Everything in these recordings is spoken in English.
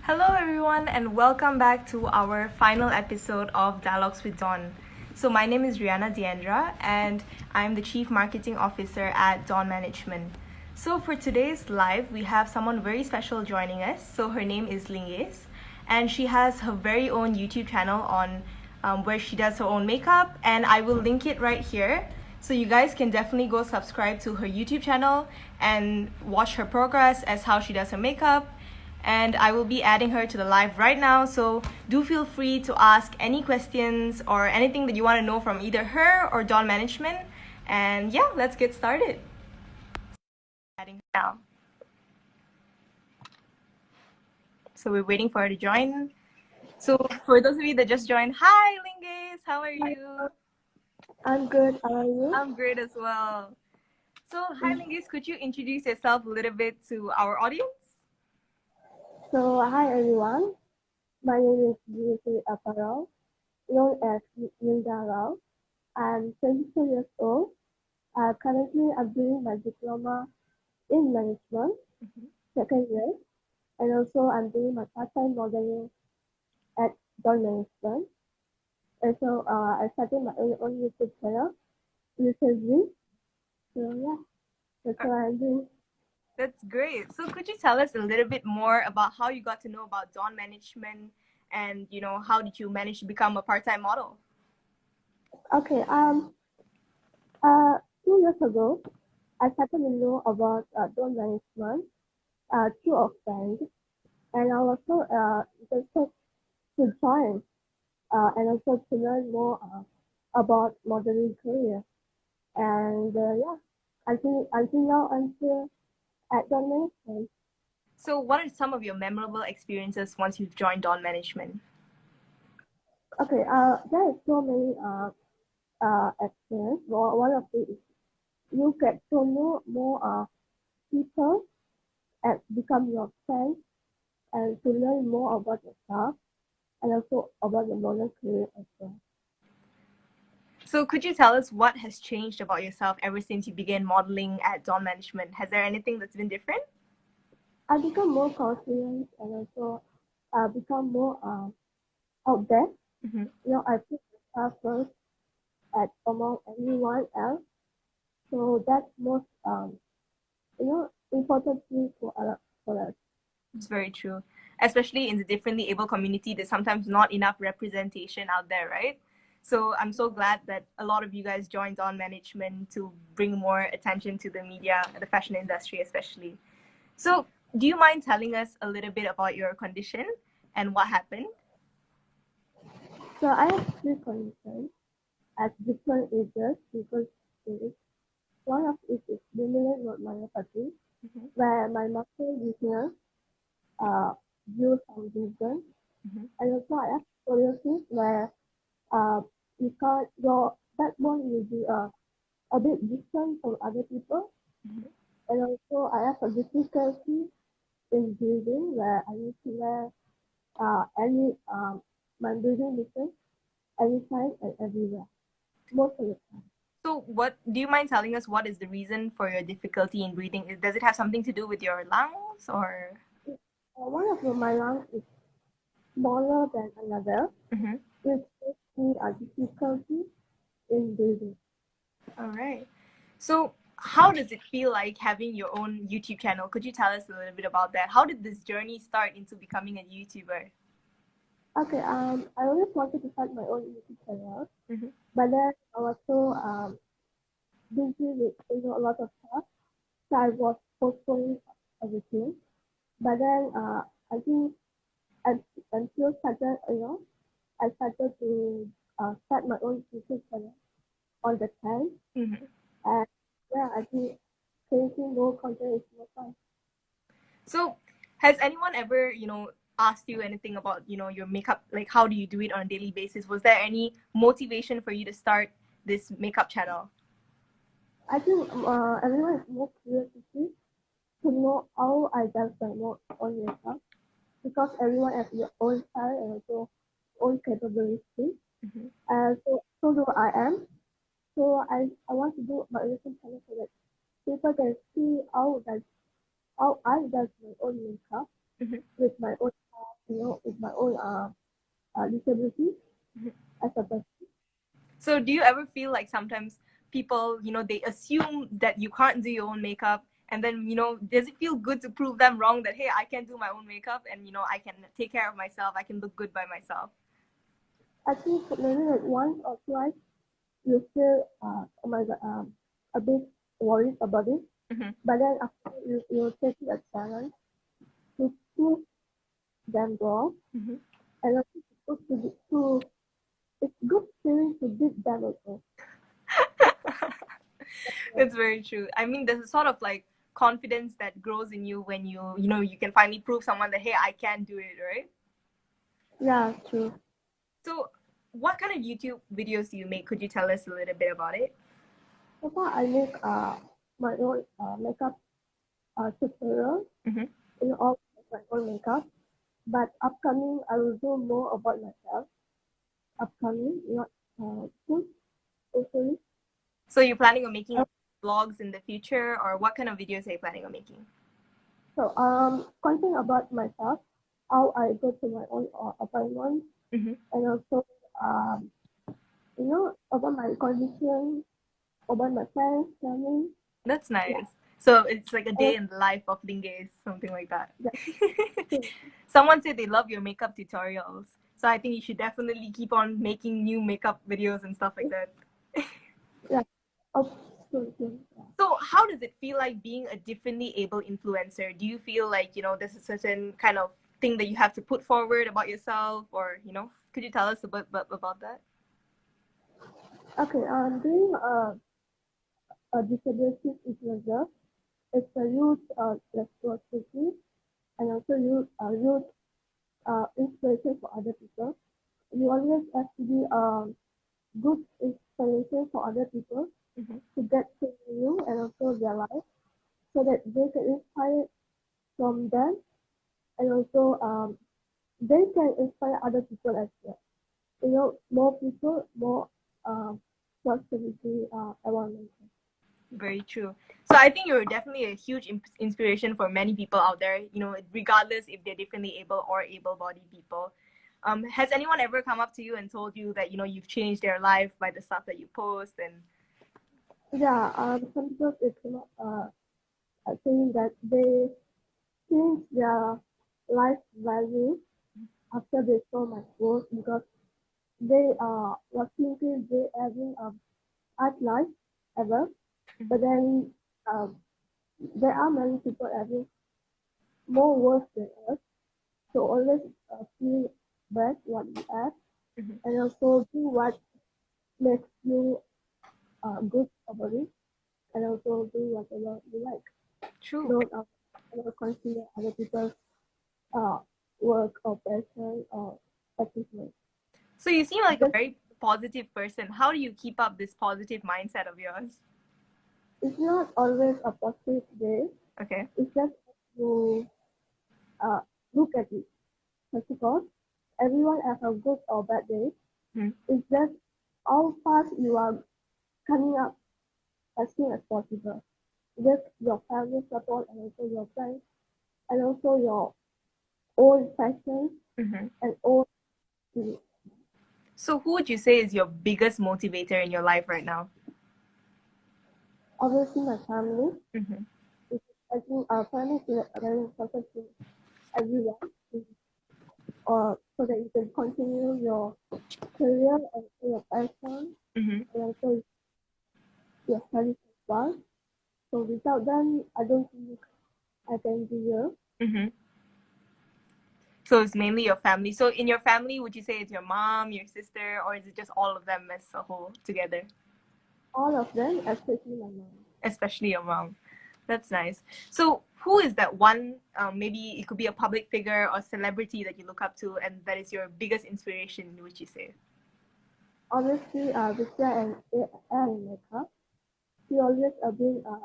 Hello, everyone, and welcome back to our final episode of Dialogues with Dawn. So, my name is Rihanna Diandra, and I'm the Chief Marketing Officer at Dawn Management. So, for today's live, we have someone very special joining us. So, her name is Linges, and she has her very own YouTube channel on where she does her own makeup, and I will link it right here. So you guys can definitely go subscribe to her YouTube channel and watch her progress as how she does her makeup. And I will be adding her to the live right now. So do feel free to ask any questions or anything that you want to know from either her or Dawn Management. And yeah, let's get started. Adding her now. So we're waiting for her to join. So for those of you that just joined, hi Linges, how are you? I'm good. How are you? I'm great as well. So hi Linges, could you introduce yourself a little bit to our audience? So, hi everyone. My name is Jyoti Aparal, known as Linda Rao. I'm 22 years old. Currently, I'm doing my diploma in management, second year, and also I'm doing my part-time modeling at Dawn Management. And so, I started my own YouTube channel recently. So, yeah, that's what I'm doing. That's great. So could you tell us a little bit more about how you got to know about Dawn Management and, how did you manage to become a part-time model? Okay. 2 years ago, I started to know about Dawn Management through a friend, and I was so interested to join and also to learn more about modeling career. And yeah, until now, I'm still at the management. So what are some of your memorable experiences once you've joined Dawn Management? Okay, there is so many experience. One of it is you get to know more people and become your friends and to learn more about yourself and also about the model career as well. So could you tell us what has changed about yourself ever since you began modeling at Dawn Management? Has there anything that's been different? I become more confident and also become more out there. Mm-hmm. I put myself first at among everyone else. So that's most important thing for us. It's very true. Especially in the differently able community, there's sometimes not enough representation out there, right? So I'm so glad that a lot of you guys joined on management to bring more attention to the media, the fashion industry especially. So do you mind telling us a little bit about your condition and what happened? So I have three conditions at different ages, different stages. One of it is dominant myopathy, Mm-hmm. where my muscle weakness uh, due some reason. Mm-hmm. And also I have scoliosis, where uh, because your backbone will be a bit different from other people. Mm-hmm. And also I have a difficulty in breathing, where I need to wear any my breathing machine anytime and everywhere, most of the time. So what do you mind telling us what is the reason for your difficulty in breathing? Does it have something to do with your lungs or? One of my lungs is smaller than another, Mm-hmm. which gives me a difficulty in breathing. All right. So, how does it feel like having your own YouTube channel? Could you tell us a little bit about that? How did this journey start into becoming a YouTuber? Okay, I always wanted to start my own YouTube channel, Mm-hmm. but then I was so busy with a lot of stuff, so I was postponing everything. But then I think un- until started, I started to start my own YouTube channel on the time, Mm-hmm. and yeah, I think creating more content is more fun. So, has anyone ever, asked you anything about, your makeup? Like, how do you do it on a daily basis? Was there any motivation for you to start this makeup channel? I think everyone is more curious to know how I does my own makeup because everyone has their own style and also own capability. Mm-hmm. So do I am. So I want to do my YouTube channel so that people can see how I does my own makeup Mm-hmm. with my own. with my own disability as a person. So do you ever feel like sometimes people, they assume that you can't do your own makeup, and then, does it feel good to prove them wrong that, hey, I can do my own makeup and, I can take care of myself, I can look good by myself? I think maybe like once or twice you feel oh my god a bit worried about it, Mm-hmm. but then after you take it as challenge to prove them wrong, Mm-hmm. and also to it's good feeling to beat them also. It's very true. I mean, there's a sort of like confidence that grows in you when you can finally prove someone that, hey, I can do it, right? Yeah, true. So what kind of YouTube videos do you make? Could you tell us a little bit about it? So far I make my own makeup tutorial Mm-hmm. in all my own makeup. But upcoming, I will do more about myself. Upcoming, not soon, hopefully. So you're planning on making Uh, vlogs in the future, or what kind of videos are you planning on making? So, content about myself, how I go to my own appointment, Mm-hmm. and also, um, about my condition, about my friends, family. That's Yeah, nice. So it's like a day and in the life of Linges, something like that. yeah, Someone said they love your makeup tutorials. So I think you should definitely keep on making new makeup videos and stuff like that. yeah, absolutely. Yeah. So how does it feel like being a differently able influencer? Do you feel like, there's a certain kind of thing that you have to put forward about yourself, or, could you tell us a bit about that? Okay, doing a disability influencer, it's a huge responsibility and also huge inspiration for other people. You always have to be good inspiration for other people Mm-hmm. to get to know you and also their life so that they can inspire from them and also they can inspire other people as well. More people, more positivity around them. Very true. So I think you're definitely a huge inspiration for many people out there, regardless if they're differently able or able-bodied people. Has anyone ever come up to you and told you that, you've changed their life by the stuff that you post? And Yeah, some people it's not saying that they change their life value after they saw my post because they were thinking they having a art life ever, but then um, there are many people having more worse than us. So always feel best what you have, Mhm. and also do what makes you good about it, and also do whatever you like. True. Don't consider other people's uh, work or passion or achievement. So you seem like a Just very positive person. How do you keep up this positive mindset of yours? it's not always a positive day. Okay. It's just to uh, look at it. First of all, everyone has a good or bad day. Hmm. It's just how fast you are coming up as soon as possible. Just your family support and also your friends and also your own passion Hmm. and own spirit. So who would you say is your biggest motivator in your life right now? Obviously, my family. Hmm. I think our family is very important to everyone, or so that you can continue your career and your passion Hmm. and also your studies as well. So without them, I don't think I can be here. Hmm. So it's mainly your family. So in your family, would you say it's your mom, your sister, or is it just all of them as a whole together? All of them, especially my mom. Especially your mom. That's nice. So who is that one, maybe it could be a public figure or celebrity that you look up to and that is your biggest inspiration, would you say? Obviously, Victor and Mecca, she always been a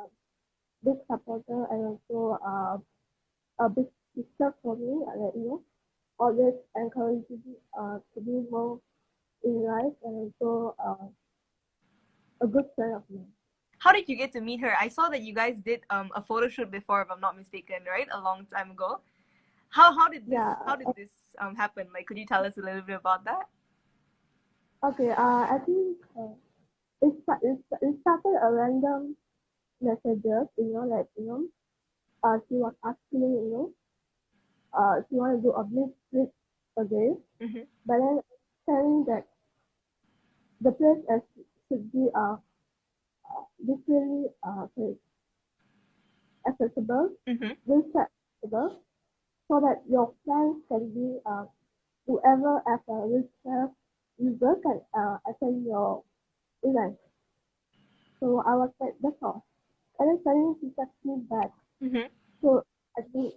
big supporter and also a big sister for me. Always encourages me to be more in life and also a good friend of mine. How did you get to meet her? I saw that you guys did a photo shoot before, if I'm not mistaken, right? A long time ago. Yeah. how did this happen? Like, could you tell us a little bit about that? Okay. I think it started a random messages. Like she was asking she want to do a blitz trip a day, Mm-hmm. but then saying that the place should be visually sorry, accessible, Mm-hmm. visually accessible, so that your friends can be whoever as a wheelchair user can attend your event. So I was like, that's all. And then suddenly she text me back. Mm-hmm. So I think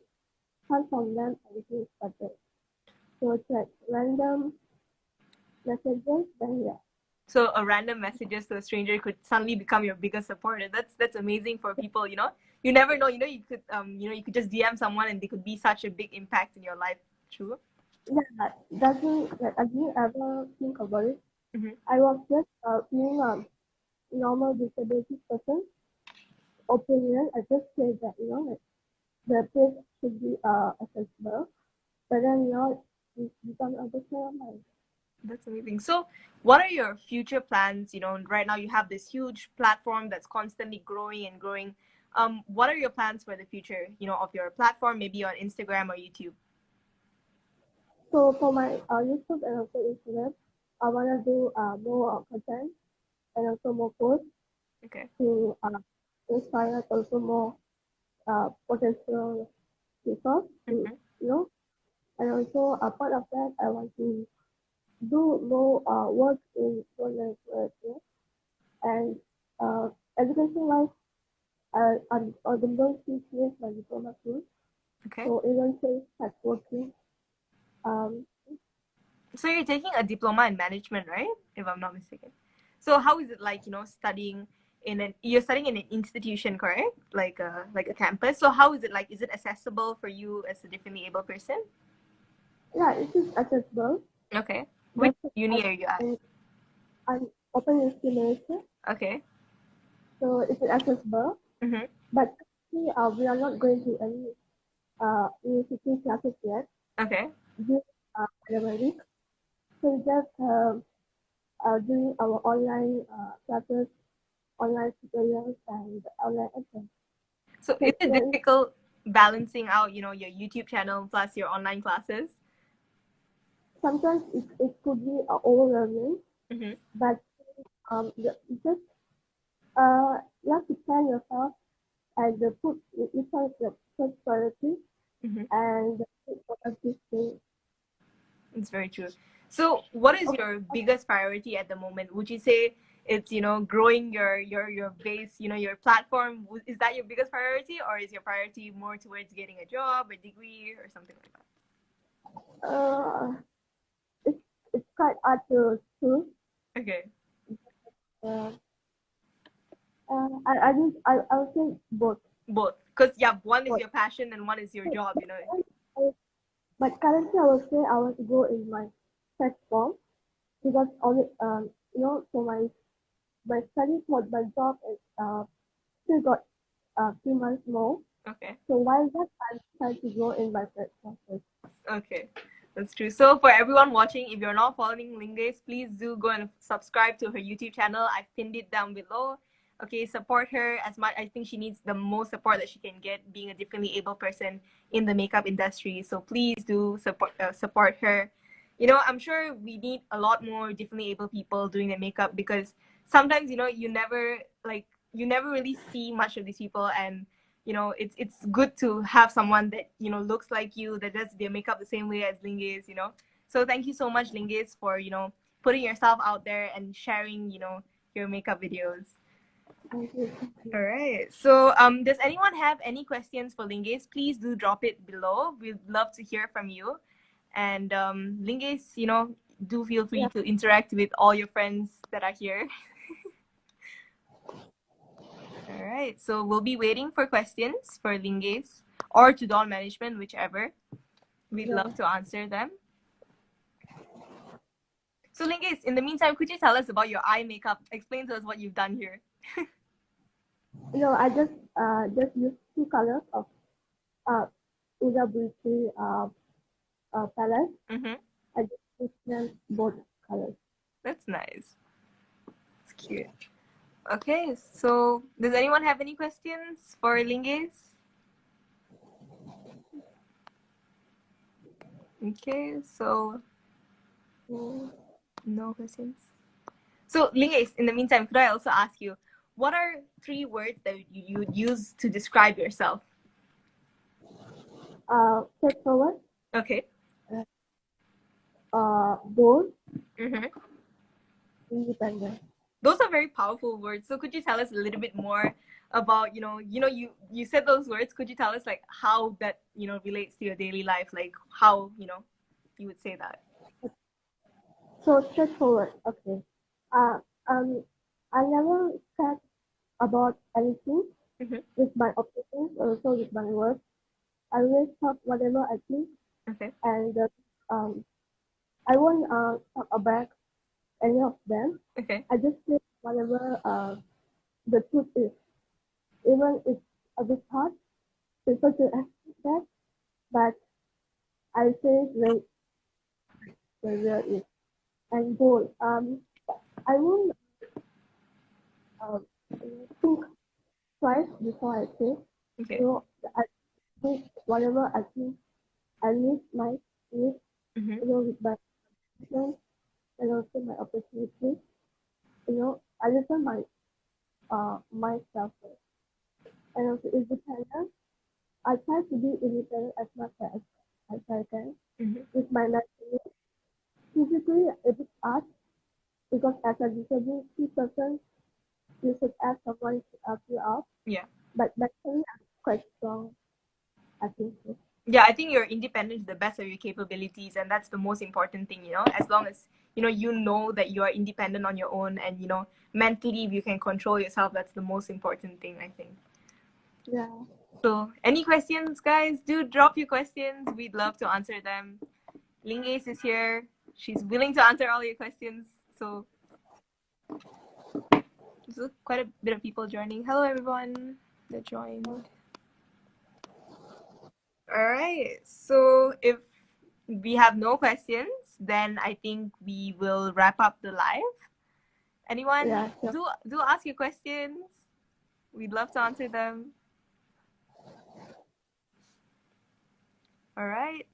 one from them everything started. So it's like random messages, then yeah. So a random messages to a stranger could suddenly become your biggest supporter. That's amazing for people. You never know. You could just DM someone and they could be such a big impact in your life. True. Yeah, doesn't like I didn't ever think about it. Mm-hmm. I was just being a normal disability person opinion. I just said that like the place should be accessible, but then it's become a bit of mine. That's amazing. So, what are your future plans? Right now you have this huge platform that's constantly growing and growing. What are your plans for the future? Of your platform, maybe on Instagram or YouTube. So for my YouTube and also Instagram, I wanna do more content and also more posts Okay. to inspire also more potential people to Mm-hmm. and also a part of that I want to do more work in online work, and education wise I'm going to finish my diploma soon, Okay. so eventually start working. Um, So you're taking a diploma in management, right? If I'm not mistaken. So how is it like, studying you're studying in an institution, correct? Like a campus. So how is it like? Is it accessible for you as a differently able person? yeah, it is accessible. Okay. Which Just uni are you at? I'm open in Malaysia, Okay. so it is accessible. Mm-hmm. But currently, we are not going to any university classes yet Okay. due pandemic. So we just doing our online classes, online tutorials, and online exams. So So is it difficult balancing out, your YouTube channel plus your online classes? sometimes it could be overwhelming, Mm-hmm. but you just you have to plan yourself and put each one your first priority Mm-hmm. and focus this thing. It's very true. So, what is your biggest priority at the moment? Would you say it's growing your base, your platform? Is that your biggest priority, or is your priority more towards getting a job, a degree, or something like that? Uh, it's it's quite hard to choose. Okay, Uh, I would say both. both, because yeah, one is Both. your passion and one is your job. But currently, I would say I want to go in my tech form because only for my studies for my job is still got a few months more. Okay. So while that I'm trying to go in my tech classes. Okay, that's true. So for everyone watching, if you're not following Linges, please do go and subscribe to her YouTube channel. I've pinned it down below. Okay, support her as much. I think she needs the most support that she can get, being a differently able person in the makeup industry. So please do support her. I'm sure we need a lot more differently able people doing the makeup, because sometimes you never really see much of these people, and it's good to have someone that looks like you, that does their makeup the same way as Linges. So thank you so much, Linges, for putting yourself out there and sharing your makeup videos. Thank you. All right, so does anyone have any questions for Linges? Please do drop it below. We'd love to hear from you. And Linges, do feel free Yeah. to interact with all your friends that are here. All right, so we'll be waiting for questions for Linges or to Dawn Management, whichever. We'd Yeah. love to answer them. So Linges, in the meantime, could you tell us about your eye makeup? Explain to us what you've done here. I just use two colors of uh Urabuchi palette. Mm-hmm. I just mix them both colors. That's nice. It's cute. Okay, so does anyone have any questions for Linges? Okay, so no questions. So Linges, in the meantime, could I also ask you, what are 3 words that you would use to describe yourself? Straightforward, Okay. bold, Mm-hmm. independent. Those are very powerful words. So could you tell us a little bit more about, you said those words. Could you tell us like how that, relates to your daily life? Like how, you would say that? So straightforward. Okay. Uh, um, I never said about anything Mm-hmm. with my opinions, also with my words. I always talk whatever I think, Okay. and I won't talk about any of them. Okay. I just say whatever the truth is, even it's a bit hard. People to accept that, but I say it the real is and bold. I won't um, think twice before I say. Okay. So I think whatever I think, I live my live, Mm-hmm. with my friends and also my opportunities. I listen myself first. And also independent. I try to be independent as much as I can Mm-hmm. with my naturally. Physically, it is art because as a disability person, you should ask someone to help you out. Yeah. But mentally, I'm quite strong. I think so. Yeah, I think you're independent to the best of your capabilities, and that's the most important thing, as long as you know that you are independent on your own, and mentally if you can control yourself, that's the most important thing, I think. Yeah. So any questions, guys? Do drop your questions. We'd love to answer them. Lingace is here. She's willing to answer all your questions. So there's quite a bit of people joining. Hello everyone that joined. All right. So if we have no questions, then I think we will wrap up the live. Anyone? Yeah, sure. Do ask your questions. We'd love to answer them. All right.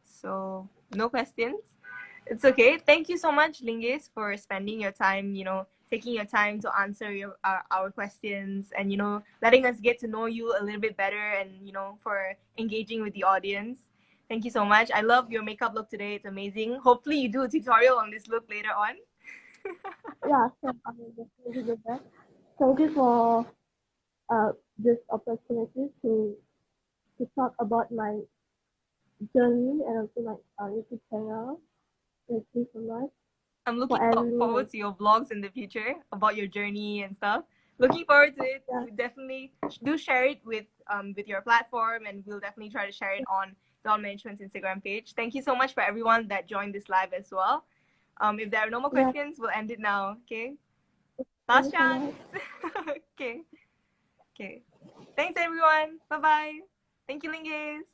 So no questions. It's okay. Thank you so much, Linges, for spending your time, taking your time to answer our questions, and letting us get to know you a little bit better, and for engaging with the audience. Thank you so much. I love your makeup look today. It's amazing. Hopefully you do a tutorial on this look later on. Yeah, sure. I will definitely do that. Thank you for this opportunity to talk about my journey and also my YouTube channel. Thank you so much I'm for looking everyone. forward to your vlogs in the future about your journey and stuff. Looking forward to it. Yeah, We definitely do share it with your platform, and we'll definitely try to share it on Dawn Management's Instagram page. Thank you so much for everyone that joined this live as well. If there are no more yeah. questions, we'll end it now. Okay. Thank Last you so chance. much. Okay. Okay. Thanks everyone. Bye bye. Thank you, Lingays.